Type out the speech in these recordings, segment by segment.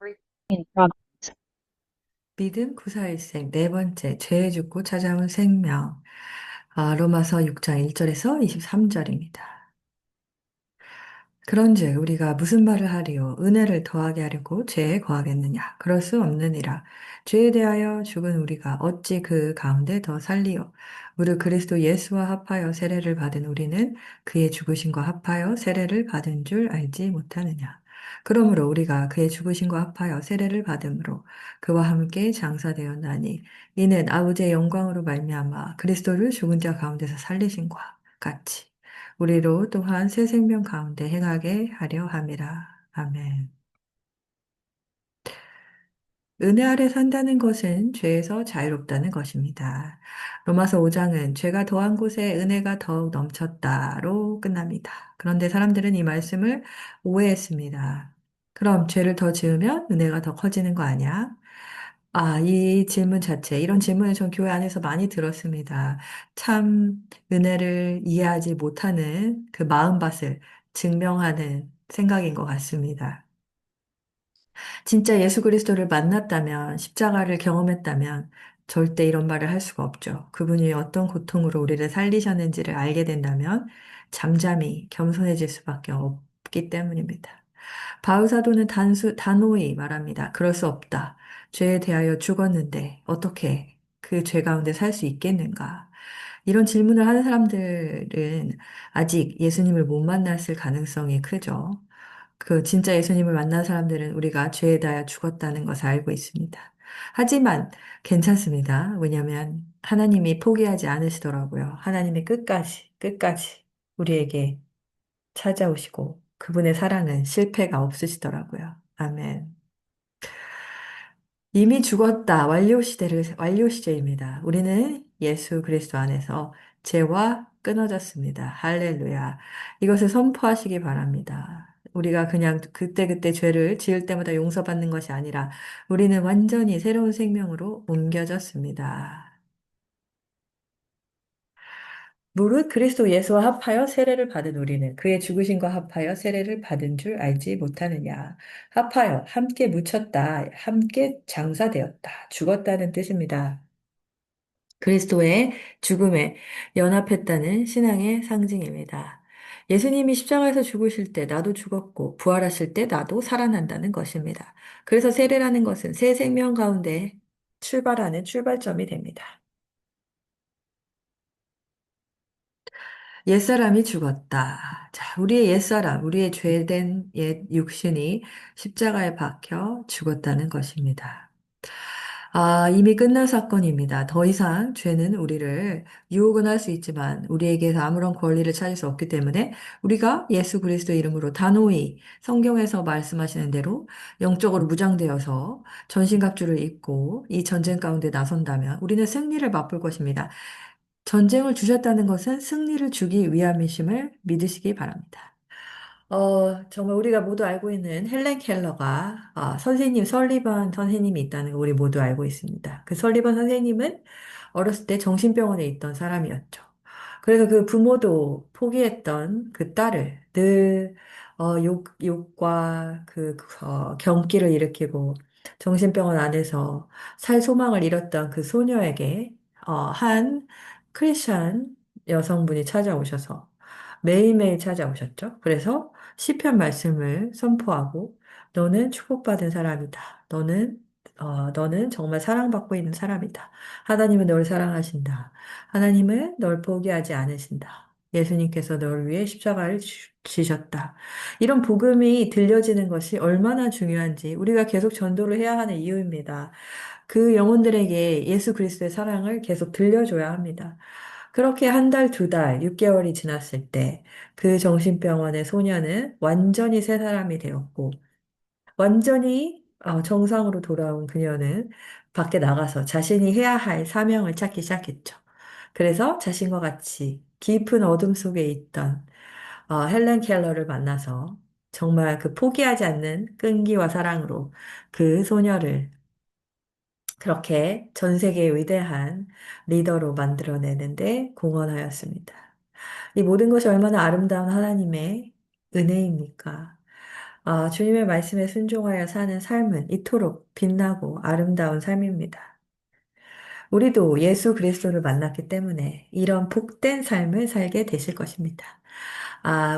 In progress. 믿음 구사일생 네 번째 죄 죽고 찾아온 생명. 로마서 6장 1절에서 23절입니다. 그런즉 우리가 무슨 말을 하리요? 은혜를 더하게 하려고 죄에 거하겠느냐? 그럴 수 없느니라. 죄에 대하여 죽은 우리가 어찌 그 가운데 더 살리요? 무릇 그리스도 예수와 합하여 세례를 받은 우리는 그의 죽으심과 합하여 세례를 받은 줄 알지 못하느냐? 그러므로 우리가 그의 죽으심과 합하여 세례를 받음으로 그와 함께 장사되었나니 이는 아버지의 영광으로 말미암아 그리스도를 죽은 자 가운데서 살리심과 같이 우리로 또한 새 생명 가운데 행하게 하려 함이라. 아멘. 은혜 아래 산다는 것은 죄에서 자유롭다는 것입니다. 로마서 5장은 죄가 더한 곳에 은혜가 더욱 넘쳤다로 끝납니다. 그런데 사람들은 이 말씀을 오해했습니다. 그럼 죄를 더 지으면 은혜가 더 커지는 거 아니야? 이 질문 자체, 이런 질문을 전 교회 안에서 많이 들었습니다. 참 은혜를 이해하지 못하는 그 마음밭을 증명하는 생각인 것 같습니다. 진짜 예수 그리스도를 만났다면, 십자가를 경험했다면, 절대 이런 말을 할 수가 없죠. 그분이 어떤 고통으로 우리를 살리셨는지를 알게 된다면, 잠잠히 겸손해질 수밖에 없기 때문입니다. 바울 사도는 단호히 말합니다. 그럴 수 없다. 죄에 대하여 죽었는데, 어떻게 그 죄 가운데 살 수 있겠는가? 이런 질문을 하는 사람들은 아직 예수님을 못 만났을 가능성이 크죠. 그 진짜 예수님을 만난 사람들은 우리가 죄에 대하여 죽었다는 것을 알고 있습니다. 하지만 괜찮습니다. 왜냐하면 하나님이 포기하지 않으시더라고요. 하나님이 끝까지 우리에게 찾아오시고 그분의 사랑은 실패가 없으시더라고요. 아멘. 이미 죽었다. 완료 시제입니다. 우리는 예수 그리스도 안에서 죄와 끊어졌습니다. 할렐루야. 이것을 선포하시기 바랍니다. 우리가 그냥 그때그때 죄를 지을 때마다 용서받는 것이 아니라 우리는 완전히 새로운 생명으로 옮겨졌습니다. 무릇 그리스도 예수와 합하여 세례를 받은 우리는 그의 죽으심과 합하여 세례를 받은 줄 알지 못하느냐. 합하여 함께 묻혔다. 함께 장사되었다. 죽었다는 뜻입니다. 그리스도의 죽음에 연합했다는 신앙의 상징입니다. 예수님이 십자가에서 죽으실 때 나도 죽었고 부활하실 때 나도 살아난다는 것입니다. 그래서 세례라는 것은 새 생명 가운데 출발하는 출발점이 됩니다. 옛사람이 죽었다. 자, 우리의 옛사람, 우리의 죄된 옛 육신이 십자가에 박혀 죽었다는 것입니다. 이미 끝난 사건입니다. 더 이상 죄는 우리를 유혹은 할 수 있지만 우리에게서 아무런 권리를 찾을 수 없기 때문에 우리가 예수 그리스도 이름으로 단호히 성경에서 말씀하시는 대로 영적으로 무장되어서 전신갑주를 입고 이 전쟁 가운데 나선다면 우리는 승리를 맛볼 것입니다. 전쟁을 주셨다는 것은 승리를 주기 위함이심을 믿으시기 바랍니다. 정말 우리가 모두 알고 있는 헬렌 켈러가 설리번 선생님이 있다는 거 우리 모두 알고 있습니다. 그 설리번 선생님은 어렸을 때 정신병원에 있던 사람이었죠. 그래서 그 부모도 포기했던 그 딸을 늘 욕과 경기를 일으키고 정신병원 안에서 살 소망을 잃었던 그 소녀에게 한 크리스찬 여성분이 찾아오셔서 매일매일 찾아오셨죠. 그래서 시편 말씀을 선포하고 너는 축복받은 사람이다. 너는 정말 사랑받고 있는 사람이다. 하나님은 널 사랑하신다. 하나님은 널 포기하지 않으신다. 예수님께서 널 위해 십자가를 지셨다. 이런 복음이 들려지는 것이 얼마나 중요한지 우리가 계속 전도를 해야 하는 이유입니다. 그 영혼들에게 예수 그리스도의 사랑을 계속 들려줘야 합니다. 그렇게 한 달, 두 달, 6개월이 지났을 때 그 정신병원의 소녀는 완전히 새 사람이 되었고 완전히 정상으로 돌아온 그녀는 밖에 나가서 자신이 해야 할 사명을 찾기 시작했죠. 그래서 자신과 같이 깊은 어둠 속에 있던 헬렌 켈러를 만나서 정말 그 포기하지 않는 끈기와 사랑으로 그 소녀를 그렇게 전 세계의 위대한 리더로 만들어내는데 공헌하였습니다. 이 모든 것이 얼마나 아름다운 하나님의 은혜입니까? 주님의 말씀에 순종하여 사는 삶은 이토록 빛나고 아름다운 삶입니다. 우리도 예수 그리스도를 만났기 때문에 이런 복된 삶을 살게 되실 것입니다.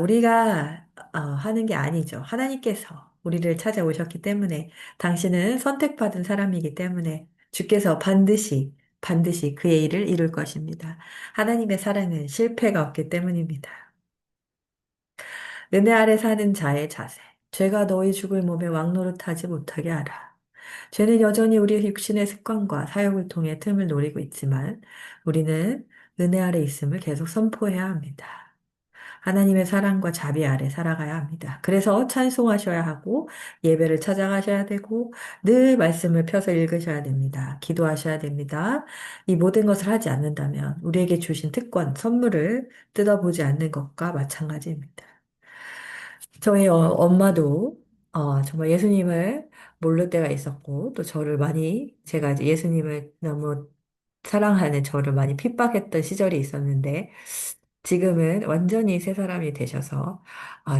우리가 하는 게 아니죠. 하나님께서 우리를 찾아오셨기 때문에 당신은 선택받은 사람이기 때문에 주께서 반드시 그의 일을 이룰 것입니다. 하나님의 사랑은 실패가 없기 때문입니다. 은혜 아래 사는 자의 자세. 죄가 너희 죽을 몸에 왕노릇하지 못하게 하라. 죄는 여전히 우리의 육신의 습관과 사욕을 통해 틈을 노리고 있지만 우리는 은혜 아래 있음을 계속 선포해야 합니다. 하나님의 사랑과 자비 아래 살아가야 합니다. 그래서 찬송하셔야 하고 예배를 찾아가셔야 되고 늘 말씀을 펴서 읽으셔야 됩니다. 기도하셔야 됩니다. 이 모든 것을 하지 않는다면 우리에게 주신 특권, 선물을 뜯어보지 않는 것과 마찬가지입니다. 저희 엄마도 정말 예수님을 모를 때가 있었고 또 제가 이제 예수님을 너무 사랑하는 저를 많이 핍박했던 시절이 있었는데 지금은 완전히 새 사람이 되셔서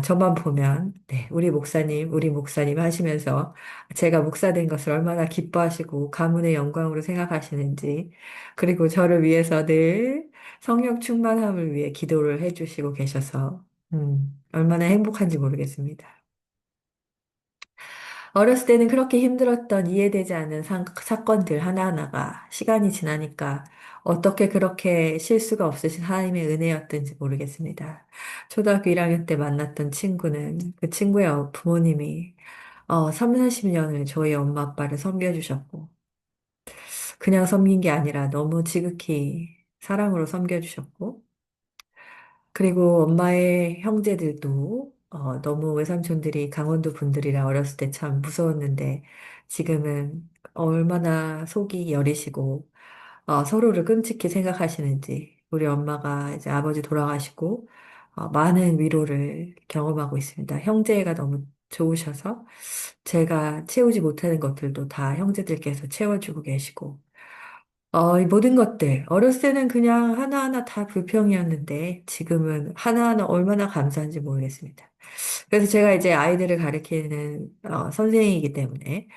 저만 보면 네, 우리 목사님 하시면서 제가 목사 된 것을 얼마나 기뻐하시고 가문의 영광으로 생각하시는지 그리고 저를 위해서 늘 성령 충만함을 위해 기도를 해주시고 계셔서 얼마나 행복한지 모르겠습니다. 어렸을 때는 그렇게 힘들었던 이해되지 않는 사건들 하나하나가 시간이 지나니까 어떻게 그렇게 실수가 없으신 하나님의 은혜였던지 모르겠습니다. 초등학교 1학년 때 만났던 친구는 그 친구의 부모님이 3, 40년을 저희 엄마 아빠를 섬겨주셨고 그냥 섬긴 게 아니라 너무 지극히 사랑으로 섬겨주셨고 그리고 엄마의 형제들도 너무 외삼촌들이 강원도 분들이라 어렸을 때 참 무서웠는데 지금은 얼마나 속이 여리시고 서로를 끔찍히 생각하시는지 우리 엄마가 이제 아버지 돌아가시고 많은 위로를 경험하고 있습니다. 형제가 너무 좋으셔서 제가 채우지 못하는 것들도 다 형제들께서 채워주고 계시고 이 모든 것들, 어렸을 때는 그냥 하나하나 다 불평이었는데, 지금은 하나하나 얼마나 감사한지 모르겠습니다. 그래서 제가 이제 아이들을 가르치는, 선생이기 때문에,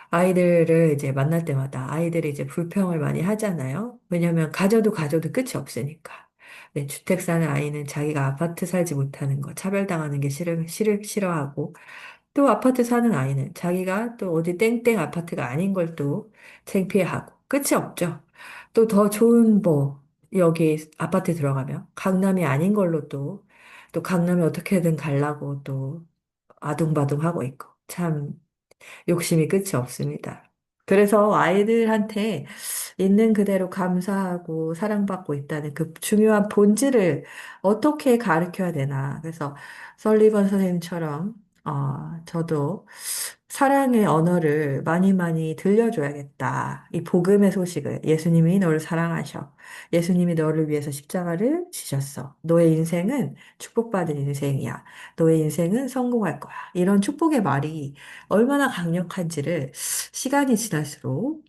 아이들을 이제 만날 때마다 아이들이 이제 불평을 많이 하잖아요. 왜냐면 가져도 끝이 없으니까. 네, 주택 사는 아이는 자기가 아파트 살지 못하는 거, 차별당하는 게 싫어하고, 또 아파트 사는 아이는 자기가 또 어디 땡땡 아파트가 아닌 걸 또 창피해하고 끝이 없죠. 또 더 좋은 여기 아파트 들어가면 강남이 아닌 걸로 또 강남에 어떻게든 가려고 또 아둥바둥하고 있고 참 욕심이 끝이 없습니다. 그래서 아이들한테 있는 그대로 감사하고 사랑받고 있다는 그 중요한 본질을 어떻게 가르쳐야 되나. 그래서 설리번 선생님처럼, 저도 사랑의 언어를 많이 들려줘야겠다. 이 복음의 소식을 예수님이 너를 사랑하셔. 예수님이 너를 위해서 십자가를 지셨어. 너의 인생은 축복받은 인생이야. 너의 인생은 성공할 거야. 이런 축복의 말이 얼마나 강력한지를 시간이 지날수록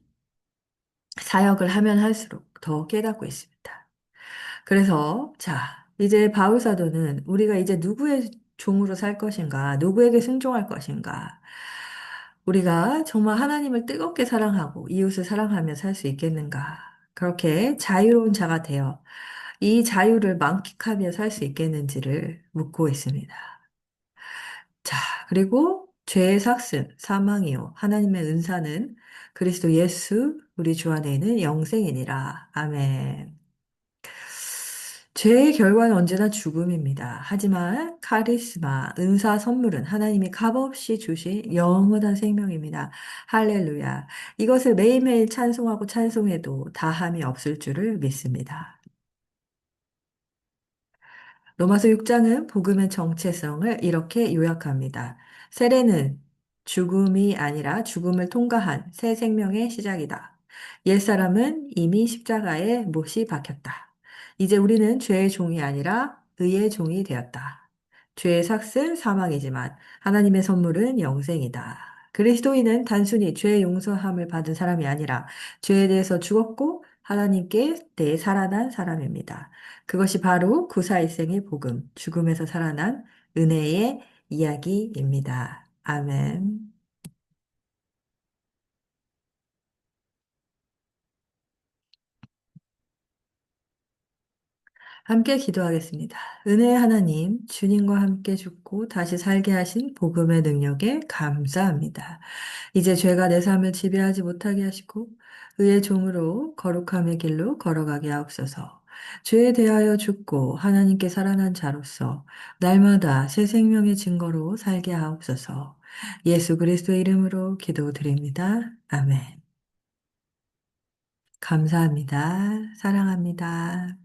사역을 하면 할수록 더 깨닫고 있습니다. 그래서 자, 이제 바울 사도는 우리가 이제 누구의 종으로 살 것인가, 누구에게 순종할 것인가, 우리가 정말 하나님을 뜨겁게 사랑하고 이웃을 사랑하며 살 수 있겠는가, 그렇게 자유로운 자가 되어 이 자유를 만끽하며 살 수 있겠는지를 묻고 있습니다. 자, 그리고 죄의 삭슨, 사망이요. 하나님의 은사는 그리스도 예수, 우리 주 안에 있는 영생이니라. 아멘. 죄의 결과는 언제나 죽음입니다. 하지만 카리스마, 은사 선물은 하나님이 값없이 주신 영원한 생명입니다. 할렐루야. 이것을 매일매일 찬송하고 찬송해도 다함이 없을 줄을 믿습니다. 로마서 6장은 복음의 정체성을 이렇게 요약합니다. 세례는 죽음이 아니라 죽음을 통과한 새 생명의 시작이다. 옛사람은 이미 십자가에 못이 박혔다. 이제 우리는 죄의 종이 아니라 의의 종이 되었다. 죄의 삭은 사망이지만 하나님의 선물은 영생이다. 그리스도인은 단순히 죄의 용서함을 받은 사람이 아니라 죄에 대해서 죽었고 하나님께 대해 살아난 사람입니다. 그것이 바로 구사일생의 복음, 죽음에서 살아난 은혜의 이야기입니다. 아멘. 함께 기도하겠습니다. 은혜의 하나님, 주님과 함께 죽고 다시 살게 하신 복음의 능력에 감사합니다. 이제 죄가 내 삶을 지배하지 못하게 하시고 의의 종으로 거룩함의 길로 걸어가게 하옵소서. 죄에 대하여 죽고 하나님께 살아난 자로서 날마다 새 생명의 증거로 살게 하옵소서. 예수 그리스도의 이름으로 기도드립니다. 아멘. 감사합니다. 사랑합니다.